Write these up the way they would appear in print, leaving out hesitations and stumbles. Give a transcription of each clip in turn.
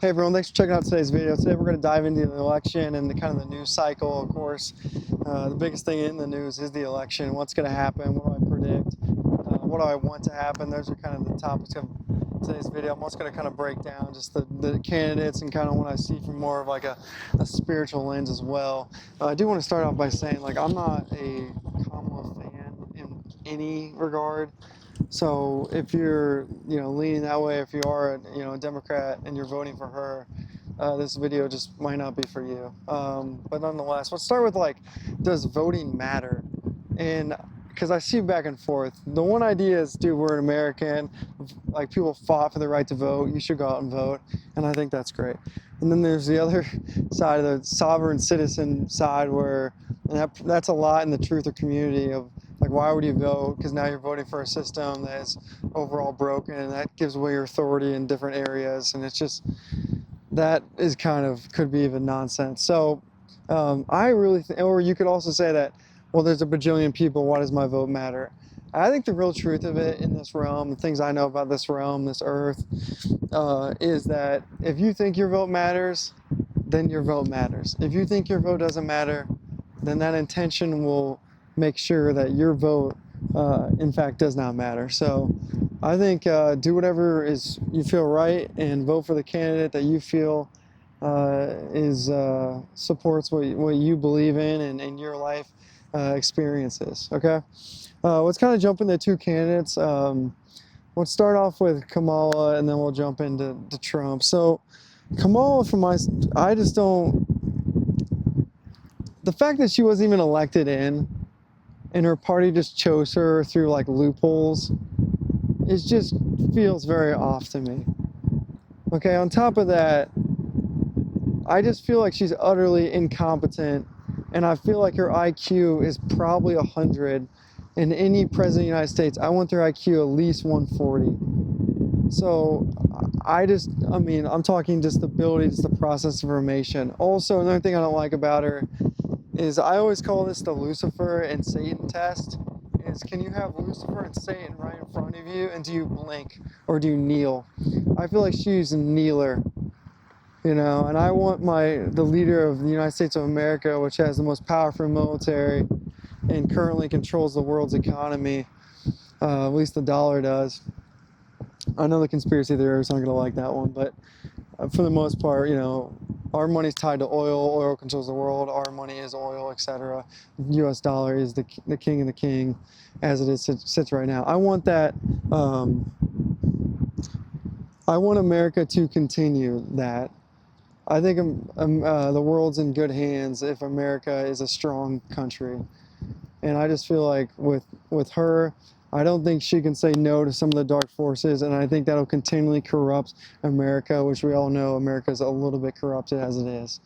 Hey everyone, thanks for checking out today's video. Today we're going to dive into the election and the kind of the news cycle, of course. The biggest thing in the news is the election. What's going to happen? What do I predict? What do I want to happen? Those are kind of the topics of today's video. I'm also going to kind of break down just the candidates and kind of what I see from more of like a spiritual lens as well. I do want to start off by saying like I'm not a Kamala fan in any regard. So if you're, leaning that way, if you are, a Democrat and you're voting for her, this video just might not be for you. But nonetheless, let's start with like, does voting matter? And because I see back and forth. The one idea is, dude, we're an American. Like people fought for the right to vote. You should go out and vote, and I think that's great. And then there's the other side of the sovereign citizen side, where that's a lot in the truther community of like, why would you vote? Because now you're voting for a system that is overall broken, and that gives away your authority in different areas, and it's just that is kind of could be even nonsense. So I really or you could also say that, well, there's a bajillion people, why does my vote matter? I think the real truth of it in this realm, the things I know about this realm, this earth, is that if you think your vote matters, then your vote matters. If you think your vote doesn't matter, then that intention will make sure that your vote, in fact, does not matter. So I think do whatever is you feel right and vote for the candidate that you feel is supports what you believe in and your life experiences. Okay, let's kind of jump into two candidates. Let's start off with Kamala, and then we'll jump into Trump. So Kamala, I just don't. The fact that she wasn't even elected in, and her party just chose her through like loopholes, it just feels very off to me. Okay, on top of that, I just feel like she's utterly incompetent, and I feel like her IQ is probably 100. And any president of the United States, I want their IQ at least 140. So I'm talking just the ability, just the process of information. Also, another thing I don't like about her is I always call this the Lucifer and Satan test. Is can you have Lucifer and Satan right in front of you, and do you blink or do you kneel? I feel like she's a kneeler. And I want the leader of the United States of America, which has the most powerful military and currently controls the world's economy, at least the dollar does. I know the conspiracy theorists aren't going to like that one, but for the most part, our money's tied to oil. Oil controls the world. Our money is oil, etc. U.S. dollar is the king of the king, as it sits right now. I want that. I want America to continue that. I think the world's in good hands if America is a strong country. And I just feel like with her, I don't think she can say no to some of the dark forces, and I think that'll continually corrupt America, which we all know America's a little bit corrupted as it is.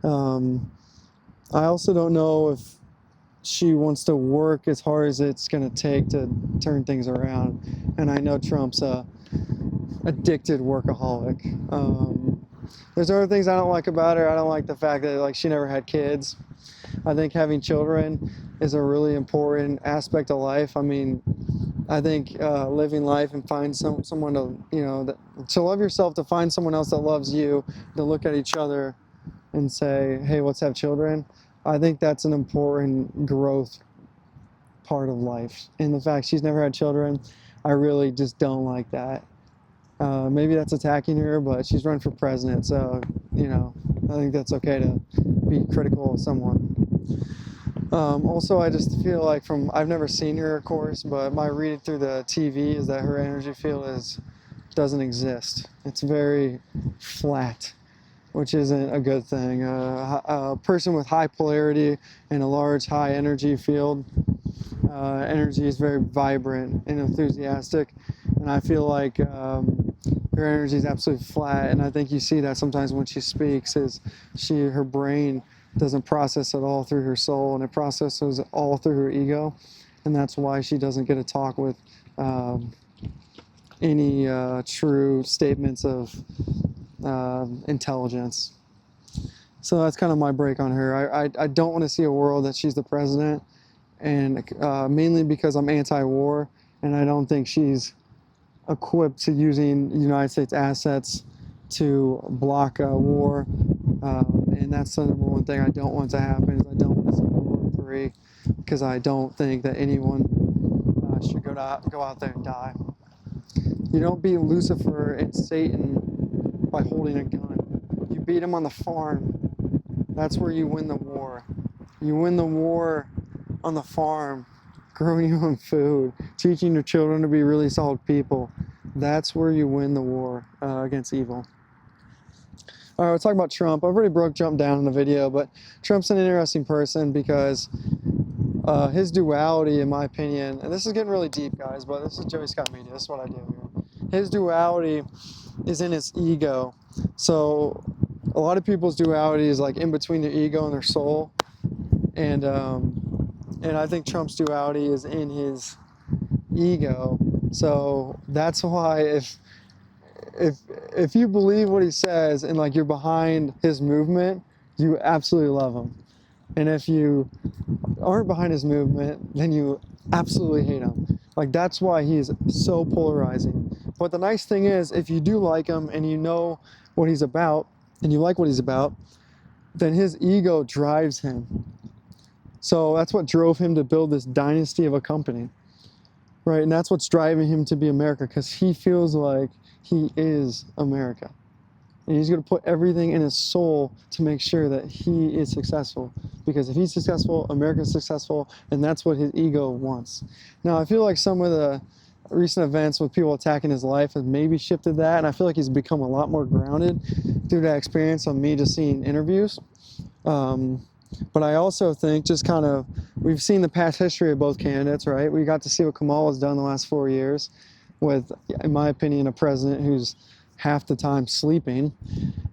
I also don't know if she wants to work as hard as it's going to take to turn things around. And I know Trump's a addicted workaholic. There's other things I don't like about her. I don't like the fact that like she never had kids. I think having children is a really important aspect of life. I mean, I think living life and find someone to, to love yourself, to find someone else that loves you, to look at each other and say, hey, let's have children. I think that's an important growth part of life. And the fact she's never had children, I really just don't like that. Maybe that's attacking her, but she's run for president, so, I think that's okay to be critical of someone. Also, I just feel like I've never seen her, of course, but my reading through the TV is that her energy field doesn't exist. It's very flat, which isn't a good thing. A person with high polarity and a large high energy field, energy is very vibrant and enthusiastic, and I feel like her energy is absolutely flat, and I think you see that sometimes when she speaks, her brain doesn't process it all through her soul, and it processes all through her ego, and that's why she doesn't get to talk with any true statements of intelligence. So that's kind of my break on her. I don't want to see a world that she's the president, and mainly because I'm anti-war, and I don't think she's equipped to using United States assets to block a war. And that's the number one thing I don't want to happen. Is I don't want to see World War III, because I don't think that anyone should go out there and die. You don't beat Lucifer and Satan by holding a gun. You beat him on the farm. That's where you win the war. You win the war on the farm, growing your own food, teaching your children to be really solid people. That's where you win the war against evil. All right, we'll talk about Trump. I've already broke Trump down in the video, but Trump's an interesting person because his duality, in my opinion, and this is getting really deep, guys, but this is Joey Scott Media. This is what I do here. His duality is in his ego. So a lot of people's duality is like in between their ego and their soul, and I think Trump's duality is in his ego. So that's why if you believe what he says and like you're behind his movement, you absolutely love him. And if you aren't behind his movement, then you absolutely hate him. Like, that's why he's so polarizing. But the nice thing is, if you do like him and you know what he's about and you like what he's about, then his ego drives him. So that's what drove him to build this dynasty of a company, right? And that's what's driving him to be America, because he feels like he is America. And he's going to put everything in his soul to make sure that he is successful. Because if he's successful, America's successful, and that's what his ego wants. Now, I feel like some of the recent events with people attacking his life has maybe shifted that, and I feel like he's become a lot more grounded through that experience on me just seeing interviews. But I also think just kind of, we've seen the past history of both candidates, right? We got to see what Kamala's done the last 4 years with, in my opinion, a president who's half the time sleeping.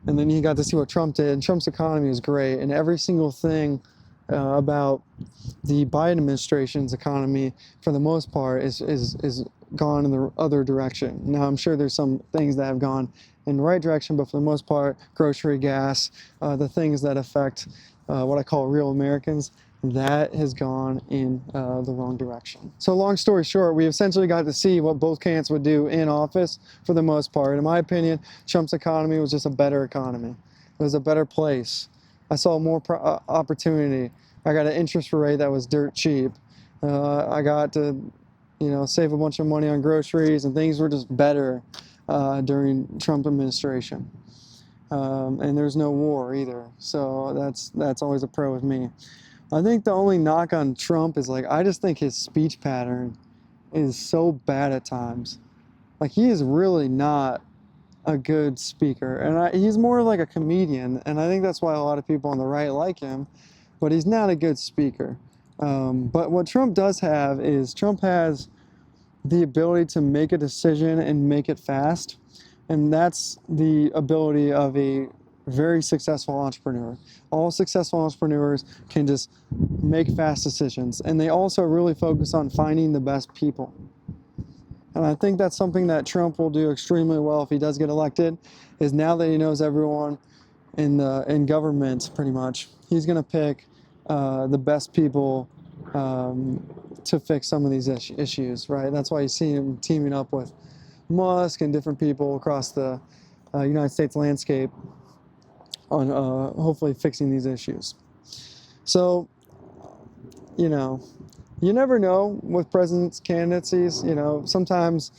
And then you got to see what Trump did. And Trump's economy is great. And every single thing about the Biden administration's economy, for the most part, is gone in the other direction. Now, I'm sure there's some things that have gone in the right direction, but for the most part, grocery, gas, the things that affect what I call real Americans, that has gone in the wrong direction. So long story short, we essentially got to see what both candidates would do in office for the most part. In my opinion, Trump's economy was just a better economy. It was a better place. I saw more opportunity. I got an interest rate that was dirt cheap. I got to, save a bunch of money on groceries, and things were just better during Trump administration. And there's no war either. So that's always a pro with me. I think the only knock on Trump is, like, I just think his speech pattern is so bad at times. Like, he is really not a good speaker. And he's more like a comedian. And I think that's why a lot of people on the right like him. But he's not a good speaker. But what Trump does have is Trump has the ability to make a decision and make it fast. And that's the ability of a very successful entrepreneur. All successful entrepreneurs can just make fast decisions, and they also really focus on finding the best people. And I think that's something that Trump will do extremely well if he does get elected, is now that he knows everyone in government, pretty much, he's going to pick the best people to fix some of these issues, right? That's why you see him teaming up with Musk and different people across the United States landscape on hopefully fixing these issues. So, you never know with president's candidacies. Sometimes,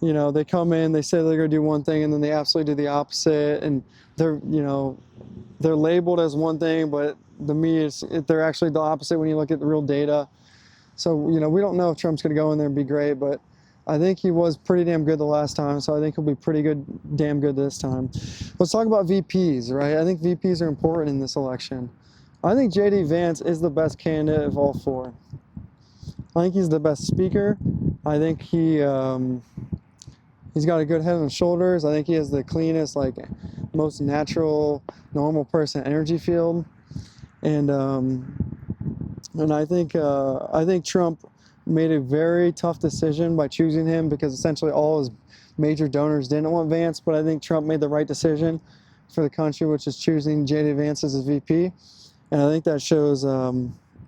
they come in, they say they're going to do one thing, and then they absolutely do the opposite, and they're labeled as one thing, but the media, they're actually the opposite when you look at the real data. So, we don't know if Trump's going to go in there and be great, but I think he was pretty damn good the last time, so I think he'll be damn good this time. Let's talk about VPs, right? I think VPs are important in this election. I think J.D. Vance is the best candidate of all four. I think he's the best speaker. I think he's got a good head on his shoulders. I think he has the cleanest, most natural, normal person energy field. And I think Trump made a very tough decision by choosing him, because essentially all his major donors didn't want Vance, but I think Trump made the right decision for the country, which is choosing J.D. Vance as his VP. And I think that shows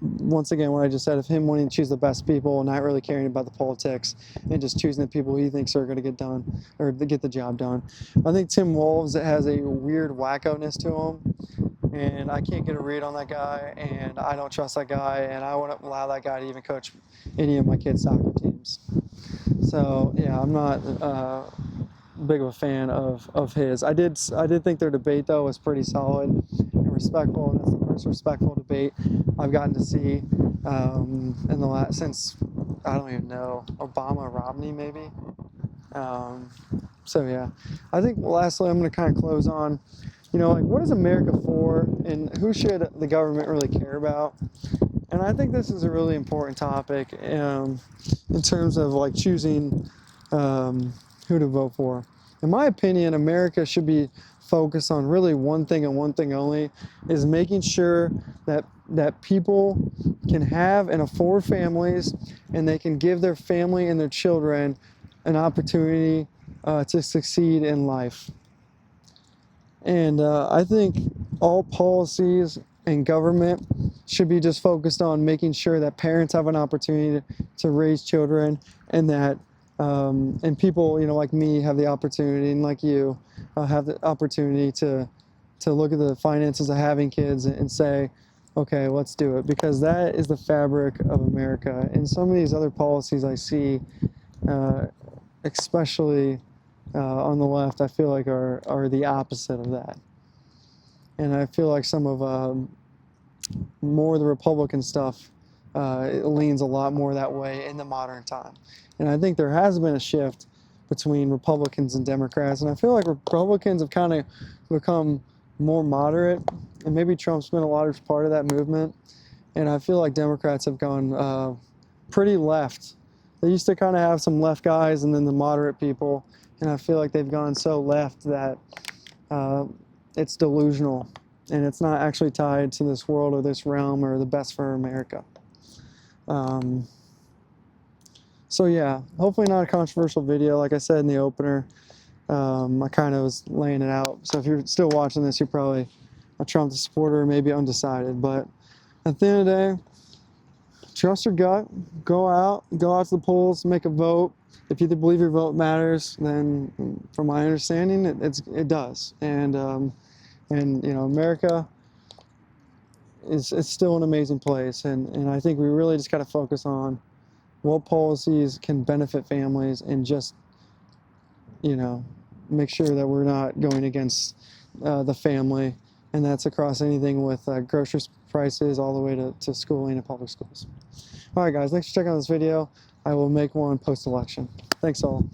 once again, what I just said, of him wanting to choose the best people and not really caring about the politics and just choosing the people he thinks are going to get done or to get the job done. I think Tim Wolves has a weird wacko-ness to him, and I can't get a read on that guy, and I don't trust that guy, and I wouldn't allow that guy to even coach any of my kids' soccer teams. So yeah, I'm not big of a fan of his. I did think their debate though was pretty solid and respectful, and that's the first respectful debate I've gotten to see in the last, since, I don't even know, Obama, Romney maybe. So yeah, I think lastly I'm going to kind of close on, like, what is America for, and who should the government really care about? And I think this is a really important topic in terms of like choosing who to vote for. In my opinion, America should be focused on really one thing and one thing only, is making sure that people can have and afford families, and they can give their family and their children an opportunity to succeed in life. And I think all policies and government should be just focused on making sure that parents have an opportunity to raise children, and that and people, like me, have the opportunity, and like you, have the opportunity to look at the finances of having kids and say, okay, let's do it, because that is the fabric of America. And some of these other policies I see, especially on the left, I feel like are the opposite of that. And I feel like some of more of the Republican stuff it leans a lot more that way in the modern time. And I think there has been a shift between Republicans and Democrats, and I feel like Republicans have kind of become more moderate, and maybe Trump's been a large part of that movement. And I feel like Democrats have gone pretty left. They used to kind of have some left guys and then the moderate people, and I feel like they've gone so left that it's delusional, and it's not actually tied to this world or this realm or the best for America. So yeah, hopefully not a controversial video. Like I said in the opener, I kind of was laying it out. So if you're still watching this, you're probably a Trump supporter, maybe undecided. But at the end of the day, trust your gut. Go out to the polls, make a vote. If you believe your vote matters, then from my understanding, it does. And America is still an amazing place. And I think we really just got to focus on what policies can benefit families, and just, make sure that we're not going against the family. And that's across anything with grocery prices all the way to schooling and public schools. All right, guys, thanks for checking out this video. I will make one post-election. Thanks all.